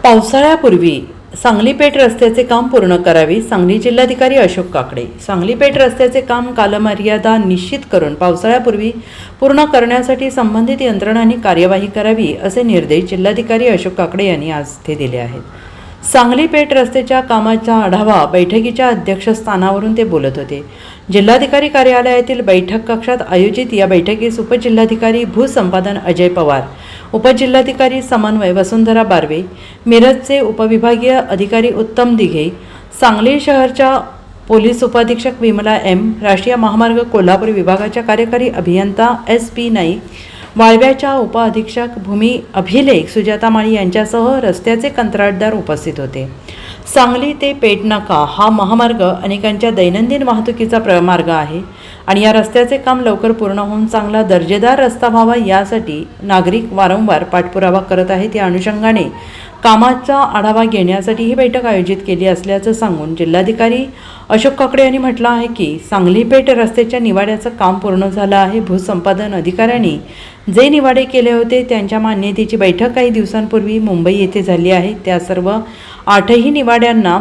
पावसाळ्यापूर्वी सांगली पेठ रस्त्याचे काम पूर्ण करावे. सांगली जिल्हाधिकारी अशोक काकडे. सांगली पेठ रस्त्याचे काम कालमर्यादा निश्चित करून पावसाळ्यापूर्वी पूर्ण करण्यासाठी संबंधित यंत्रणांनी कार्यवाही करावी असे निर्देश जिल्हाधिकारी अशोक काकडे यांनी आज ते दिले आहेत. सांगली पेठ रस्त्याच्या कामाचा आढावा बैठकीच्या अध्यक्षस्थानावरून ते बोलत होते. जिल्हाधिकारी कार्यालयातील बैठक कक्षात आयोजित या बैठकीस उपजिल्हाधिकारी भूसंपादन अजय पवार, उपजिल्हाधिकारी समन्वय वसुंधरा बारवे, मिरजचे उपविभागीय अधिकारी उत्तम दिघे, सांगली शहरच्या पोलीस उपाधीक्षक विमला एम, राष्ट्रीय महामार्ग कोल्हापूर विभागाच्या कार्यकारी अभियंता SP नाईक, वाळव्याच्या उपअधीक्षक भूमी अभिलेख सुजाता माळी यांच्यासह रस्त्याचे कंत्राटदार उपस्थित होते. सांगली ते पेठ नाका हा महामार्ग अनेकांच्या दैनंदिन वाहतुकीचा मार्ग आहे आणि या रस्त्याचे काम लवकर पूर्ण होऊन चांगला दर्जेदार रस्ता व्हावा यासाठी नागरिक वारंवार पाठपुरावा करत आहेत. या अनुषंगाने कामाचा आढावा घेण्यासाठी ही बैठक आयोजित केली असल्याचं सांगून जिल्हाधिकारी अशोक काकडे यांनी म्हटलं आहे की सांगली पेठ रस्त्याच्या निवाड्याचं काम पूर्ण झालं आहे. भूसंपादन अधिकाऱ्यांनी जे निवाडे केले होते त्यांच्या मान्यतेची बैठक काही दिवसांपूर्वी मुंबई येथे झाली आहे. त्या सर्व 8ही निवाड्यांना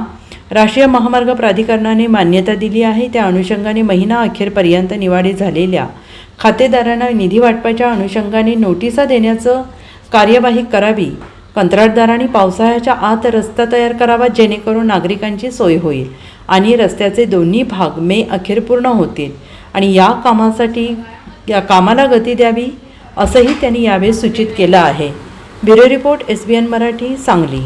राष्ट्रीय महामार्ग प्राधिकरणाने मान्यता दिली आहे. त्या अनुषंगाने महिना अखेरपर्यंत निवाडे झालेल्या खातेदारांना निधी वाटपाच्या अनुषंगाने नोटिसा देण्याचं कार्यवाही करावी. कंत्राटदारांनी पावसाळ्याच्या आत रस्ता तयार करावा जेणेकरून नागरिकांची सोय होईल आणि रस्त्याचे दोन्ही भाग मे अखेर पूर्ण होतील आणि या कामाला गती द्यावी असंही त्यांनी यावेळी सूचित केलं आहे. Bureau report SBN Marathi, Sangli.